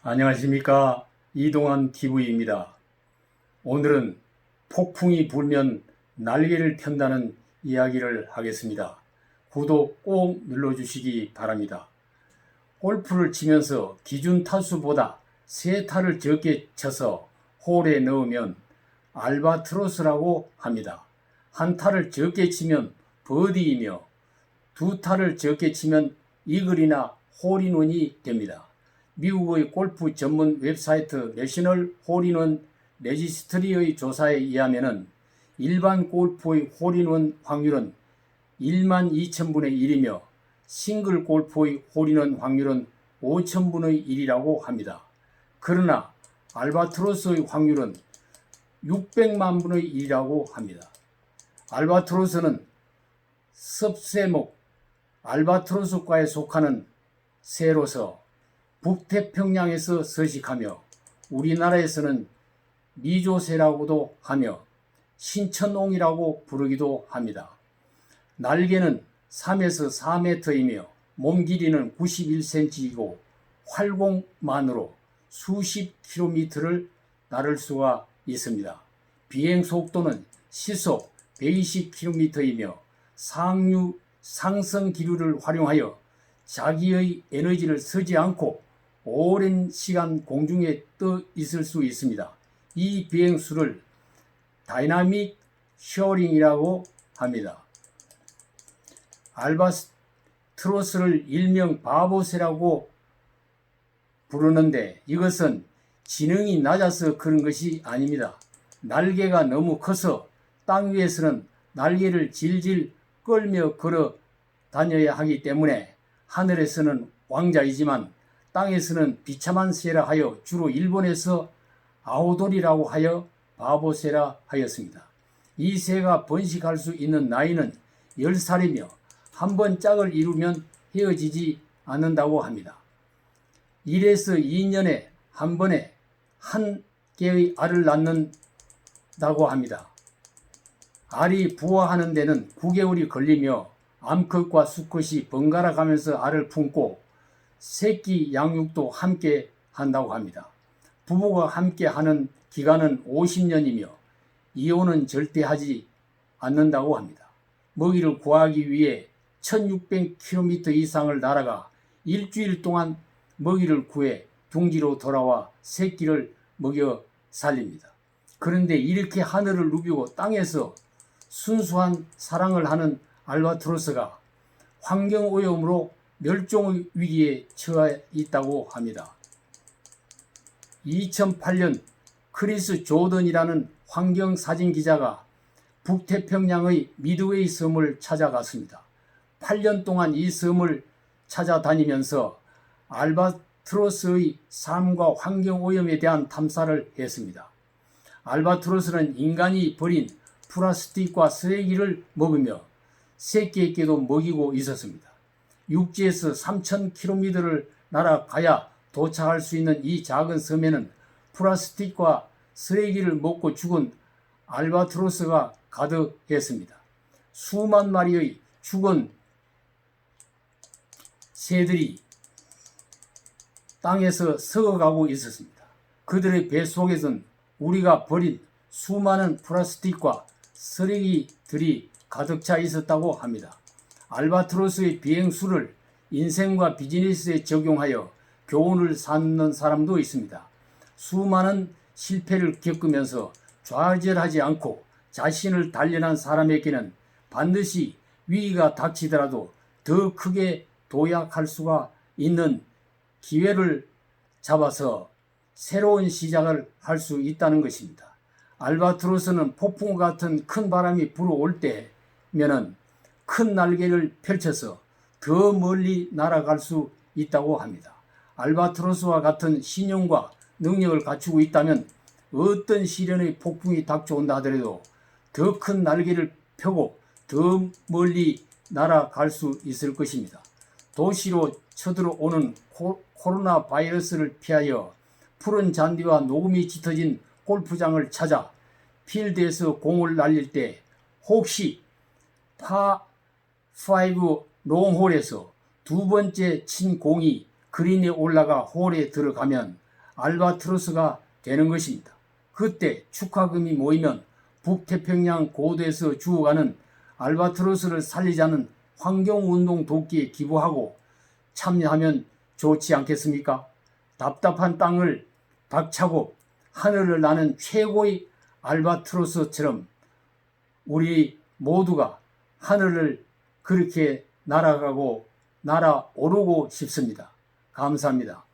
안녕하십니까. 이동환 TV입니다. 오늘은 폭풍이 불면 날개를 편다는 이야기를 하겠습니다. 구독 꼭 눌러주시기 바랍니다. 골프를 치면서 기준 타수보다 3타를 적게 쳐서 홀에 넣으면 알바트로스라고 합니다. 1타를 적게 치면 버디이며 2타를 적게 치면 이글이나 홀인원이 됩니다. 미국의 골프 전문 웹사이트 내셔널 홀인원 레지스트리의 조사에 의하면 일반 골프의 홀인원 확률은 1만 2천분의 1이며 싱글 골프의 홀인원 확률은 5천분의 1이라고 합니다. 그러나 알바트로스의 확률은 600만 분의 1이라고 합니다. 알바트로스는 섭새목 알바트로스과에 속하는 새로서 북태평양에서 서식하며 우리나라에서는 미조새라고도 하며 신천옹이라고 부르기도 합니다. 날개는 3에서 4m이며 몸 길이는 91cm이고 활공만으로 수십 킬로미터를 나를 수가 있습니다. 비행 속도는 시속 120km이며 상승 기류를 활용하여 자기의 에너지를 쓰지 않고 오랜 시간 공중에 떠 있을 수 있습니다. 이 비행수를 다이나믹 쇼링이라고 합니다. 알바트로스를 일명 바보새라고 부르는데 이것은 지능이 낮아서 그런 것이 아닙니다. 날개가 너무 커서 땅 위에서는 날개를 질질 끌며 걸어 다녀야 하기 때문에 하늘에서는 왕자이지만 땅에서는 비참한 새라 하여 주로 일본에서 아오돌이라고 하여 바보새라 하였습니다. 이 새가 번식할 수 있는 나이는 10살이며 한 번 짝을 이루면 헤어지지 않는다고 합니다. 1에서 2년에 한 번에 한 개의 알을 낳는다고 합니다. 알이 부화하는 데는 9개월이 걸리며 암컷과 수컷이 번갈아 가면서 알을 품고 새끼 양육도 함께 한다고 합니다. 부부가 함께 하는 기간은 50년이며 이혼은 절대 하지 않는다고 합니다. 먹이를 구하기 위해 1600km 이상을 날아가 일주일 동안 먹이를 구해 둥지로 돌아와 새끼를 먹여 살립니다. 그런데 이렇게 하늘을 누비고 땅에서 순수한 사랑을 하는 알바트로스가 환경오염으로 멸종 위기에 처해 있다고 합니다. 2008년 크리스 조던이라는 환경사진 기자가 북태평양의 미드웨이 섬을 찾아갔습니다. 8년 동안 이 섬을 찾아다니면서 알바트로스의 삶과 환경오염에 대한 탐사를 했습니다. 알바트로스는 인간이 버린 플라스틱과 쓰레기를 먹으며 새끼에게도 먹이고 있었습니다. 육지에서 3000km를 날아가야 도착할 수 있는 이 작은 섬에는 플라스틱과 쓰레기를 먹고 죽은 알바트로스가 가득했습니다. 수만 마리의 죽은 새들이 땅에서 썩어가고 있었습니다. 그들의 배 속에선 우리가 버린 수많은 플라스틱과 쓰레기들이 가득 차 있었다고 합니다. 알바트로스의 비행수를 인생과 비즈니스에 적용하여 교훈을 삼는 사람도 있습니다. 수많은 실패를 겪으면서 좌절하지 않고 자신을 단련한 사람에게는 반드시 위기가 닥치더라도 더 크게 도약할 수가 있는 기회를 잡아서 새로운 시작을 할 수 있다는 것입니다. 알바트로스는 폭풍 같은 큰 바람이 불어올 때면은 큰 날개를 펼쳐서 더 멀리 날아갈 수 있다고 합니다. 알바트로스와 같은 신용과 능력을 갖추고 있다면 어떤 시련의 폭풍이 닥쳐온다 하더라도 더 큰 날개를 펴고 더 멀리 날아갈 수 있을 것입니다. 도시로 쳐들어오는 코로나 바이러스를 피하여 푸른 잔디와 녹음이 짙어진 골프장을 찾아 필드에서 공을 날릴 때 혹시 파5 롱홀에서 두 번째 친 공이 그린에 올라가 홀에 들어가면 알바트로스가 되는 것입니다. 그때 축하금이 모이면 북태평양 고도에서 죽어가는 알바트로스를 살리자는 환경운동 돕기에 기부하고 참여하면 좋지 않겠습니까? 답답한 땅을 박차고 하늘을 나는 최고의 알바트로스처럼 우리 모두가 하늘을 그렇게 날아가고 날아오르고 싶습니다. 감사합니다.